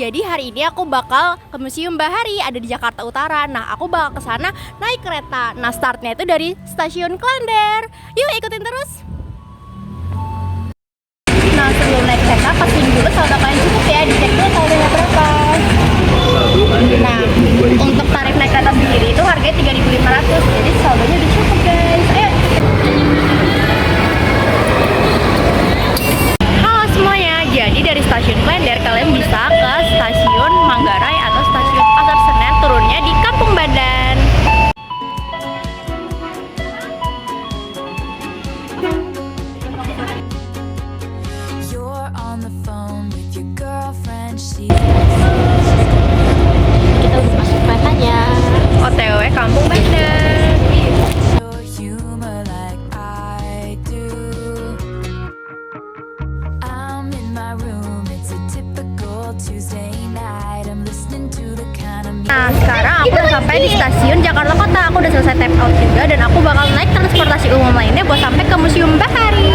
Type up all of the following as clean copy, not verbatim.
jadi hari ini aku bakal ke Museum Bahari, ada di Jakarta Utara. Nah, aku bakal ke sana naik kereta. Nah, startnya itu dari Stasiun Klender. Yuk ikutin terus. Nah, sebelum naik kereta, pastiin dulu saldo kalian cukup ya. Dicek dulu saldonya berapa. Nah, untuk tarif naik kereta sendiri itu harganya 3.500. Jadi saldonya udah cukup, guys. Ayo. Halo semuanya. Jadi dari Stasiun Klender kalian bisa ke Stasiun Manggarai atau Stasiun Pasar Senen, turunnya di Kampung Bandan. Kita udah masuk keretanya. OTW Kampung Bandan. Nah, sekarang aku udah sampai di stasiun Jakarta Kota. Aku udah selesai tap out juga dan aku bakal naik transportasi umum lainnya buat sampai ke Museum Bahari.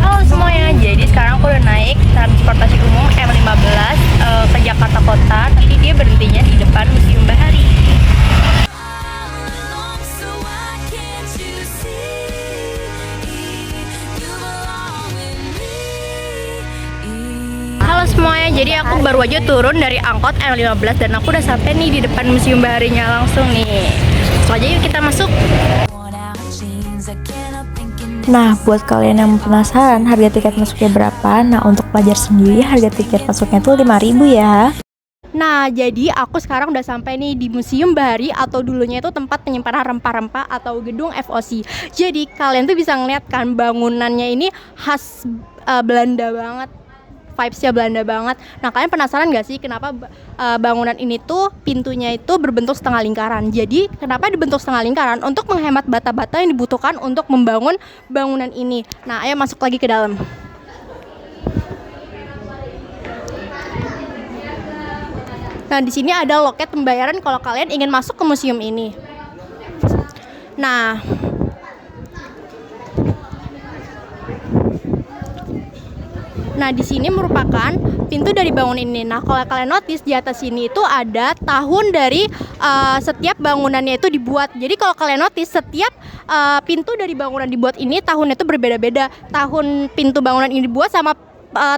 Halo semuanya, jadi sekarang aku udah naik transportasi umum M15 ke Jakarta Kota. Ini dia berhentinya di depan Museum Bahari. Halo semuanya, jadi aku baru aja turun dari angkot M15 dan aku udah sampai nih di depan Museum Baharinya langsung nih. Langsung aja yuk kita masuk. Nah, buat kalian yang penasaran harga tiket masuknya berapa, nah untuk pelajar sendiri harga tiket masuknya tuh 5.000 ya. Nah, jadi aku sekarang udah sampai nih di Museum Bahari atau dulunya itu tempat penyimpanan rempah-rempah atau gedung FOC. Jadi kalian tuh bisa ngeliat kan bangunannya ini khas Belanda banget. Vibes-nya Belanda banget. Nah, kalian penasaran gak sih kenapa bangunan ini tuh pintunya itu berbentuk setengah lingkaran? Jadi, kenapa dibentuk setengah lingkaran? Untuk menghemat bata-bata yang dibutuhkan untuk membangun bangunan ini. Nah, ayo masuk lagi ke dalam. Nah, di sini ada loket pembayaran kalau kalian ingin masuk ke museum ini. Nah, di sini merupakan pintu dari bangunan ini. Nah, kalau kalian notice di atas sini itu ada tahun dari setiap bangunannya itu dibuat. Jadi kalau kalian notice setiap pintu dari bangunan dibuat ini tahunnya itu berbeda-beda. Tahun pintu bangunan ini dibuat sama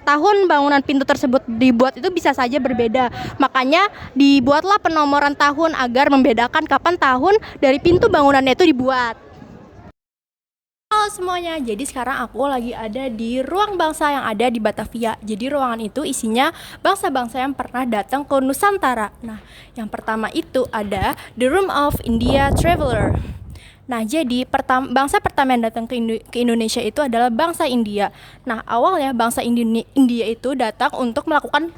tahun bangunan pintu tersebut dibuat itu bisa saja berbeda. Makanya dibuatlah penomoran tahun agar membedakan kapan tahun dari pintu bangunannya itu dibuat. Halo semuanya, jadi sekarang aku lagi ada di Ruang Bangsa yang ada di Batavia. Jadi ruangan itu isinya bangsa-bangsa yang pernah datang ke Nusantara. Nah, yang pertama itu ada The Room of India Traveler. Nah, jadi bangsa pertama yang datang ke Indonesia itu adalah bangsa India. Nah, awalnya bangsa India itu datang untuk melakukan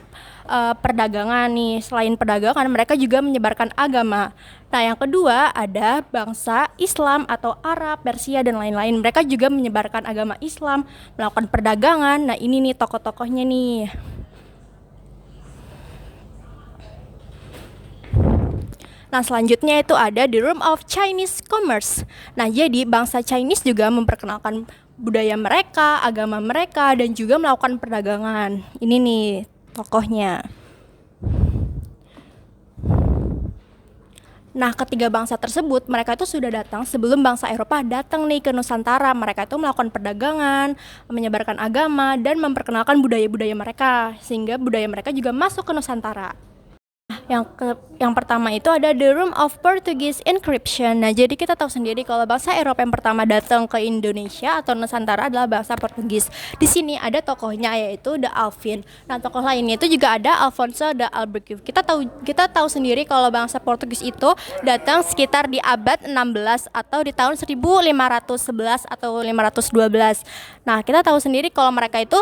perdagangan nih. Selain perdagangan, mereka juga menyebarkan agama. Nah, yang kedua ada bangsa Islam atau Arab, Persia, dan lain-lain. Mereka juga menyebarkan agama Islam, melakukan perdagangan. Nah, ini nih tokoh-tokohnya nih. Nah, selanjutnya itu ada The Room of Chinese Commerce. Nah, jadi bangsa Chinese juga memperkenalkan budaya mereka, agama mereka, dan juga melakukan perdagangan. Ini nih tokohnya. Nah, ketiga bangsa tersebut, mereka itu sudah datang sebelum bangsa Eropa datang nih ke Nusantara. Mereka itu melakukan perdagangan, menyebarkan agama, dan memperkenalkan budaya-budaya mereka, sehingga budaya mereka juga masuk ke Nusantara. Yang pertama itu ada The Room of Portuguese Inscription. Nah, jadi kita tahu sendiri kalau bangsa Eropa yang pertama datang ke Indonesia atau Nusantara adalah bangsa Portugis. Di sini ada tokohnya yaitu The Alvin. Nah, tokoh lainnya itu juga ada Alfonso de Albuquerque. Kita tahu sendiri kalau bangsa Portugis itu datang sekitar di abad 16 atau di tahun 1511 atau 512. Nah, kita tahu sendiri kalau mereka itu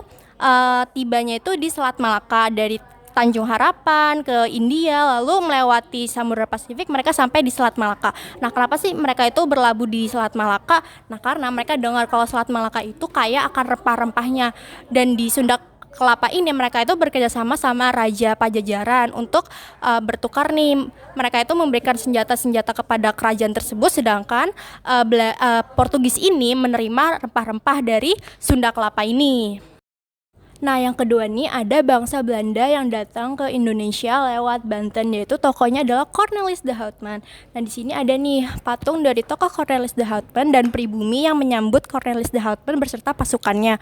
tibanya itu di Selat Malaka dari Tanjung Harapan ke India, lalu melewati Samudra Pasifik, mereka sampai di Selat Malaka. Nah, kenapa sih mereka itu berlabuh di Selat Malaka? Nah, karena mereka dengar kalau Selat Malaka itu kaya akan rempah-rempahnya, dan di Sunda Kelapa ini mereka itu bekerja sama Raja Pajajaran untuk bertukar nih. Mereka itu memberikan senjata-senjata kepada kerajaan tersebut, sedangkan Portugis ini menerima rempah-rempah dari Sunda Kelapa ini. Nah, yang kedua nih ada bangsa Belanda yang datang ke Indonesia lewat Banten, yaitu tokohnya adalah Cornelis de Houtman. Nah, di sini ada nih patung dari tokoh Cornelis de Houtman dan pribumi yang menyambut Cornelis de Houtman beserta pasukannya.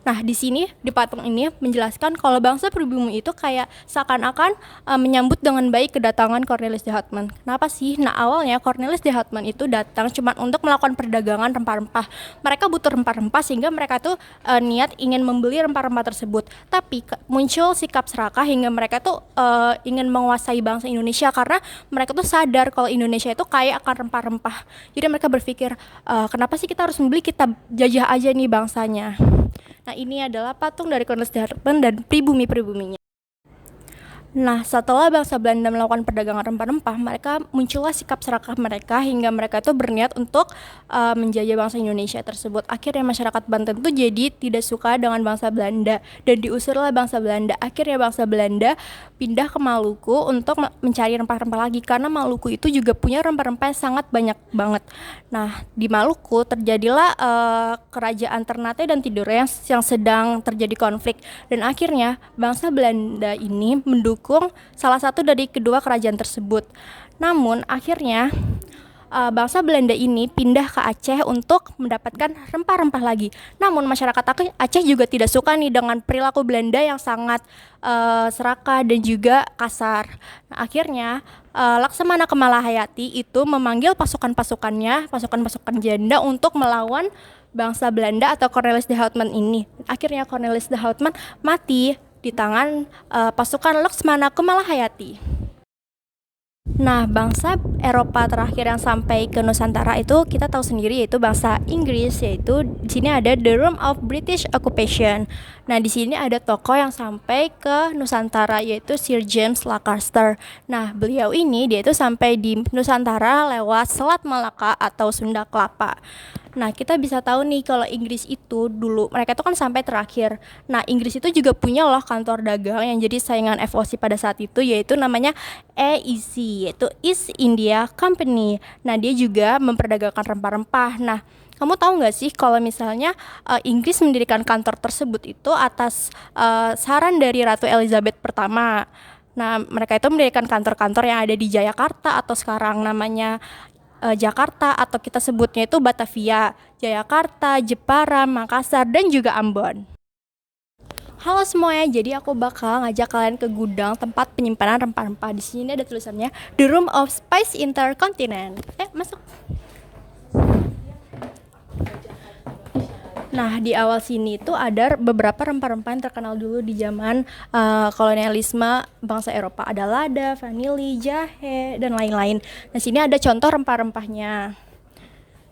Nah, di sini di patung ini menjelaskan kalau bangsa pribumi itu kayak seakan-akan menyambut dengan baik kedatangan Cornelis de Houtman. Kenapa sih? Nah, awalnya Cornelis de Houtman itu datang cuma untuk melakukan perdagangan rempah-rempah. Mereka butuh rempah-rempah sehingga mereka tuh niat ingin membeli rempah-rempah tersebut. Tapi muncul sikap serakah hingga mereka tuh ingin menguasai bangsa Indonesia karena mereka tuh sadar kalau Indonesia itu kaya akan rempah-rempah. Jadi mereka berpikir, kenapa sih kita harus membeli, kita jajah aja nih bangsanya. Nah, ini adalah patung dari Cornelis de Houtman dan pribumi-pribuminya. Nah, setelah bangsa Belanda melakukan perdagangan rempah-rempah, mereka muncullah sikap serakah mereka hingga mereka itu berniat untuk menjajah bangsa Indonesia tersebut. Akhirnya masyarakat Banten itu jadi tidak suka dengan bangsa Belanda dan diusirlah bangsa Belanda. Akhirnya bangsa Belanda pindah ke Maluku untuk mencari rempah-rempah lagi karena Maluku itu juga punya rempah-rempah yang sangat banyak banget. Nah, di Maluku terjadilah kerajaan Ternate dan Tidore yang sedang terjadi konflik, dan akhirnya bangsa Belanda ini mendukung salah satu dari kedua kerajaan tersebut. Namun akhirnya bangsa Belanda ini pindah ke Aceh untuk mendapatkan rempah-rempah lagi. Namun masyarakat Aceh juga tidak suka nih dengan perilaku Belanda yang sangat serakah dan juga kasar. Nah, akhirnya Laksamana Kemalahayati itu memanggil pasukan-pasukannya, pasukan-pasukan janda untuk melawan bangsa Belanda atau Cornelis de Houtman ini. Akhirnya Cornelis de Houtman mati di tangan pasukan Laksamana Kemalahayati. Nah, bangsa Eropa terakhir yang sampai ke Nusantara itu kita tahu sendiri, yaitu bangsa Inggris, yaitu di sini ada The Room of British Occupation. Nah, di sini ada tokoh yang sampai ke Nusantara, yaitu Sir James Lancaster. Nah, beliau ini dia itu sampai di Nusantara lewat Selat Malaka atau Sunda Kelapa. Nah, kita bisa tahu nih kalau Inggris itu dulu mereka itu kan sampai terakhir. Nah, Inggris itu juga punya loh kantor dagang yang jadi saingan FOC pada saat itu, yaitu namanya EIC, yaitu East India Company. Nah, dia juga memperdagangkan rempah-rempah. Nah, kamu tahu nggak sih kalau misalnya Inggris mendirikan kantor tersebut itu atas saran dari Ratu Elizabeth pertama. Nah, mereka itu mendirikan kantor-kantor yang ada di Jayakarta atau sekarang namanya Jakarta, atau kita sebutnya itu Batavia, Jayakarta, Jepara, Makassar, dan juga Ambon. Halo semuanya, jadi aku bakal ngajak kalian ke gudang tempat penyimpanan rempah-rempah. Di sini ada tulisannya The Room of Spice Intercontinent. Masuk. Nah, di awal sini itu ada beberapa rempah-rempah yang terkenal dulu di zaman kolonialisme bangsa Eropa. Ada lada, vanili, jahe, dan lain-lain. Nah, sini ada contoh rempah-rempahnya.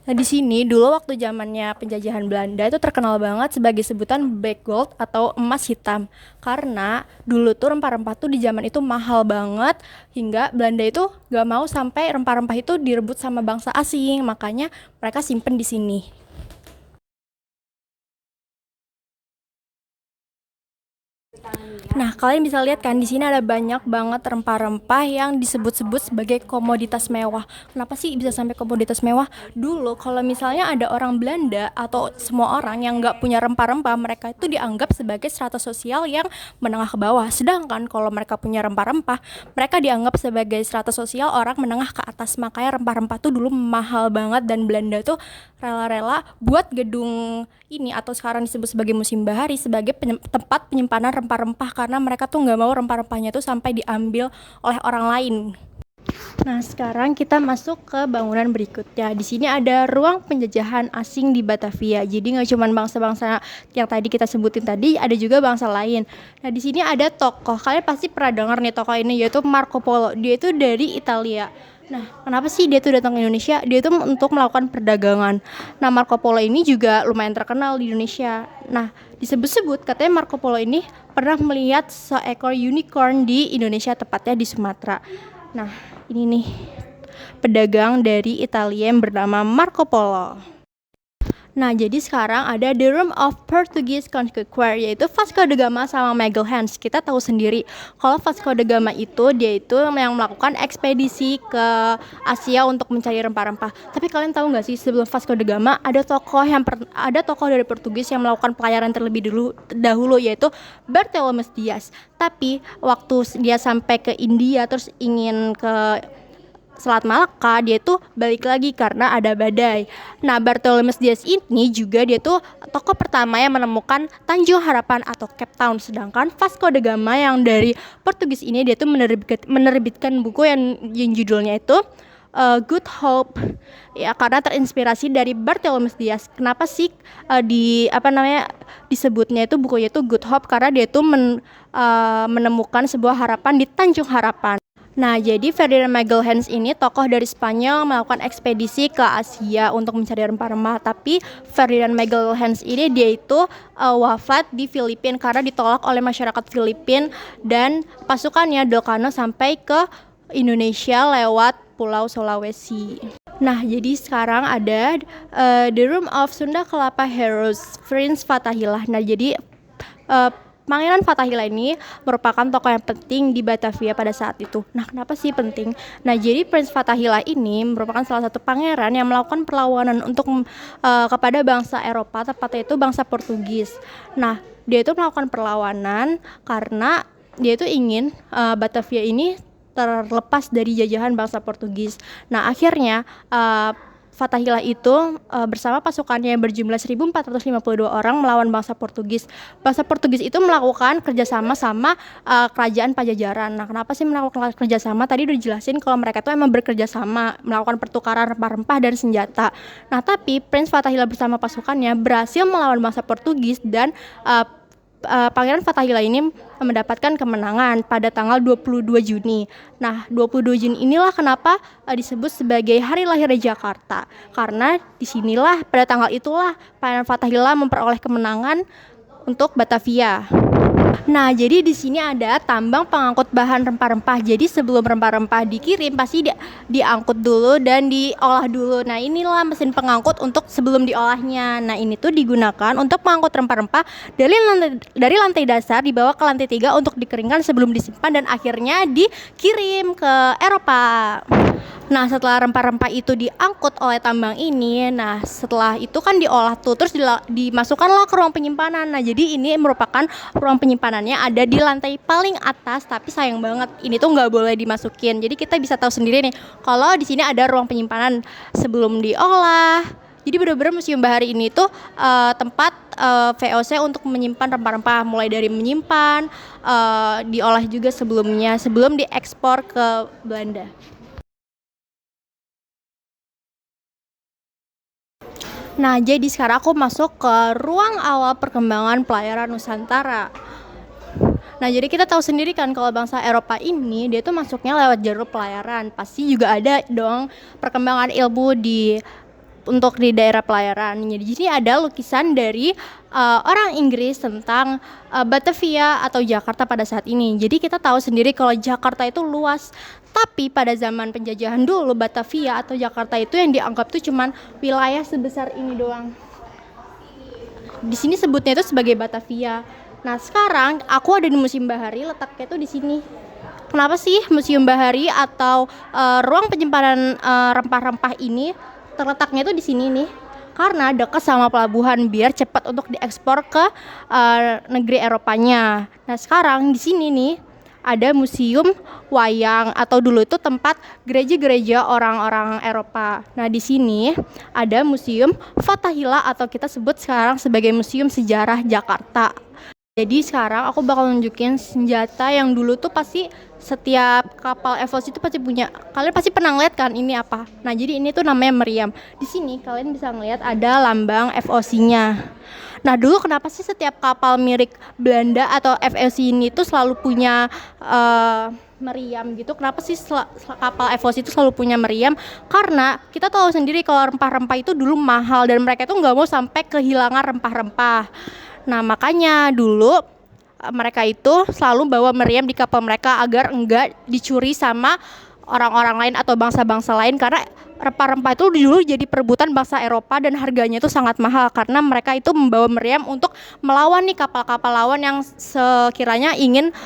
Nah, di sini dulu waktu zamannya penjajahan Belanda itu terkenal banget sebagai sebutan black gold atau emas hitam. Karena dulu tuh rempah-rempah tuh di zaman itu mahal banget hingga Belanda itu gak mau sampai rempah-rempah itu direbut sama bangsa asing. Makanya mereka simpen di sini. Nah, kalian bisa lihat kan di sini ada banyak banget rempah-rempah yang disebut-sebut sebagai komoditas mewah. Kenapa sih bisa sampai komoditas mewah? Dulu kalau misalnya ada orang Belanda atau semua orang yang nggak punya rempah-rempah, mereka itu dianggap sebagai strata sosial yang menengah ke bawah. Sedangkan kalau mereka punya rempah-rempah, mereka dianggap sebagai strata sosial orang menengah ke atas. Makanya rempah-rempah tuh dulu mahal banget dan Belanda tuh rela-rela buat gedung ini atau sekarang disebut sebagai Museum Bahari sebagai tempat penyimpanan rempah-rempah, karena mereka tuh nggak mau rempah-rempahnya tuh sampai diambil oleh orang lain. Nah, sekarang kita masuk ke bangunan berikutnya. Di sini ada ruang penjajahan asing di Batavia. Jadi nggak cuma bangsa-bangsa yang tadi kita sebutin tadi, ada juga bangsa lain. Nah, di sini ada tokoh. Kalian pasti pernah dengar nih tokoh ini, yaitu Marco Polo. Dia itu dari Italia. Nah, kenapa sih dia tuh datang ke Indonesia? Dia tuh untuk melakukan perdagangan. Nah, Marco Polo ini juga lumayan terkenal di Indonesia. Nah, disebut-sebut katanya Marco Polo ini pernah melihat seekor unicorn di Indonesia, tepatnya di Sumatera. Nah, ini nih pedagang dari Italia yang bernama Marco Polo. Nah, jadi sekarang ada The Room of Portuguese Conqueror, yaitu Vasco da Gama sama Magalhães. Kita tahu sendiri kalau Vasco da Gama itu dia itu yang melakukan ekspedisi ke Asia untuk mencari rempah-rempah. Tapi kalian tahu nggak sih sebelum Vasco da Gama ada tokoh dari Portugis yang melakukan pelayaran terlebih dahulu yaitu Bartolomé Dias. Tapi waktu dia sampai ke India terus ingin ke Selat Malaka, dia tuh balik lagi karena ada badai. Nah, Bartolomé Dias ini juga dia tuh tokoh pertama yang menemukan Tanjung Harapan atau Cape Town. Sedangkan Vasco da Gama yang dari Portugis ini dia tuh menerbitkan buku yang judulnya itu Good Hope, ya, karena terinspirasi dari Bartolomé Dias. Kenapa sih disebutnya itu bukunya itu Good Hope, karena dia tuh menemukan sebuah harapan di Tanjung Harapan. Nah, jadi Ferdinand Magalhães ini tokoh dari Spanyol melakukan ekspedisi ke Asia untuk mencari rempah-rempah. Tapi Ferdinand Magalhães ini dia itu wafat di Filipina karena ditolak oleh masyarakat Filipina, dan pasukannya Delcano sampai ke Indonesia lewat Pulau Sulawesi. Nah, jadi sekarang ada The Room of Sunda Kelapa Heroes, Prince Fathahillah. Nah, jadi Pangeran Fathahillah ini merupakan tokoh yang penting di Batavia pada saat itu. Nah, kenapa sih penting? Nah, jadi Prince Fathahillah ini merupakan salah satu pangeran yang melakukan perlawanan untuk kepada bangsa Eropa, tepatnya itu bangsa Portugis. Nah, dia itu melakukan perlawanan karena dia itu ingin Batavia ini terlepas dari jajahan bangsa Portugis. Nah, akhirnya Fathahillah itu bersama pasukannya yang berjumlah 1.452 orang melawan bangsa Portugis. Bangsa Portugis itu melakukan kerjasama sama kerajaan Pajajaran. Nah, kenapa sih melakukan kerjasama? Tadi udah dijelasin kalau mereka itu emang bekerjasama, melakukan pertukaran rempah-rempah dan senjata. Nah, tapi Prince Fathahillah bersama pasukannya berhasil melawan bangsa Portugis, dan Pangeran Fathahillah ini mendapatkan kemenangan pada tanggal 22 Juni. Nah, 22 Juni inilah kenapa disebut sebagai hari lahir Jakarta. Karena disinilah pada tanggal itulah Pangeran Fathahillah memperoleh kemenangan untuk Batavia. Nah, jadi di sini ada tambang pengangkut bahan rempah-rempah. Jadi sebelum rempah-rempah dikirim pasti diangkut dulu dan diolah dulu. Nah, inilah mesin pengangkut untuk sebelum diolahnya. Nah, ini tuh digunakan untuk mengangkut rempah-rempah dari lantai dasar dibawa ke lantai 3 untuk dikeringkan sebelum disimpan dan akhirnya dikirim ke Eropa. Nah, setelah rempah-rempah itu diangkut oleh tambang ini, nah setelah itu kan diolah tuh, terus dimasukkanlah ke ruang penyimpanan. Nah, jadi ini merupakan ruang penyimpanannya ada di lantai paling atas, tapi sayang banget ini tuh nggak boleh dimasukin. Jadi kita bisa tahu sendiri nih, kalau di sini ada ruang penyimpanan sebelum diolah. Jadi benar-benar Museum Bahari ini tuh tempat VOC untuk menyimpan rempah-rempah, mulai dari menyimpan, diolah juga sebelum diekspor ke Belanda. Nah, jadi sekarang aku masuk ke ruang awal perkembangan pelayaran Nusantara. Nah, jadi kita tahu sendiri kan kalau bangsa Eropa ini dia tuh masuknya lewat jalur pelayaran. Pasti juga ada dong perkembangan ilmu untuk di daerah pelayaran. Jadi di sini ada lukisan dari orang Inggris tentang Batavia atau Jakarta pada saat ini. Jadi kita tahu sendiri kalau Jakarta itu luas, tapi pada zaman penjajahan dulu Batavia atau Jakarta itu yang dianggap tuh cuman wilayah sebesar ini doang. Di sini sebutnya itu sebagai Batavia. Nah, sekarang aku ada di Museum Bahari, letaknya tuh di sini. Kenapa sih Museum Bahari atau ruang penyimpanan rempah-rempah ini terletaknya tuh di sini nih? Karena dekat sama pelabuhan biar cepat untuk diekspor ke negeri Eropanya. Nah, sekarang di sini nih ada museum wayang atau dulu itu tempat gereja-gereja orang-orang Eropa. Nah, di sini ada Museum Fathahillah atau kita sebut sekarang sebagai Museum Sejarah Jakarta. Jadi sekarang aku bakal nunjukin senjata yang dulu tuh pasti setiap kapal FOC itu pasti punya. Kalian pasti pernah ngeliat kan ini apa? Nah, jadi ini tuh namanya meriam. Di sini kalian bisa ngeliat ada lambang FOC-nya. Nah, dulu kenapa sih setiap kapal milik Belanda atau FOC ini tuh selalu punya meriam gitu? Kenapa sih kapal FOC itu selalu punya meriam? Karena kita tahu sendiri kalau rempah-rempah itu dulu mahal dan mereka itu nggak mau sampai kehilangan rempah-rempah. Nah, makanya dulu mereka itu selalu bawa meriam di kapal mereka agar enggak dicuri sama orang-orang lain atau bangsa-bangsa lain, karena rempah-rempah itu dulu jadi perebutan bangsa Eropa dan harganya itu sangat mahal karena mereka itu membawa meriam untuk melawan nih kapal-kapal lawan yang sekiranya ingin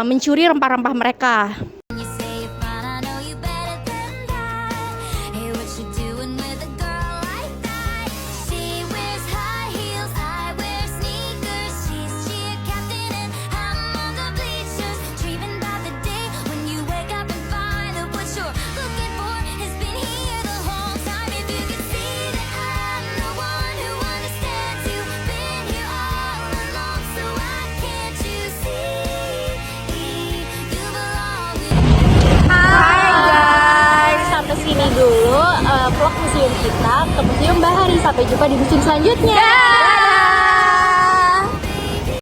mencuri rempah-rempah mereka. You say you're fine, I know you better than that. Hey, what you doing with a girl like that? She wears high heels, I wear sneakers. She's cheer captain and I'm on the bleachers. Dreaming about the day when you wake up and find that what you're looking for has been here the whole time. If you could see that I'm the one who understands you, been here all along, so why can't you see you belong with me? Hai guys, sampai sini dulu vlog museum kita ke Museum Bahari. Sampai jumpa di museum selanjutnya.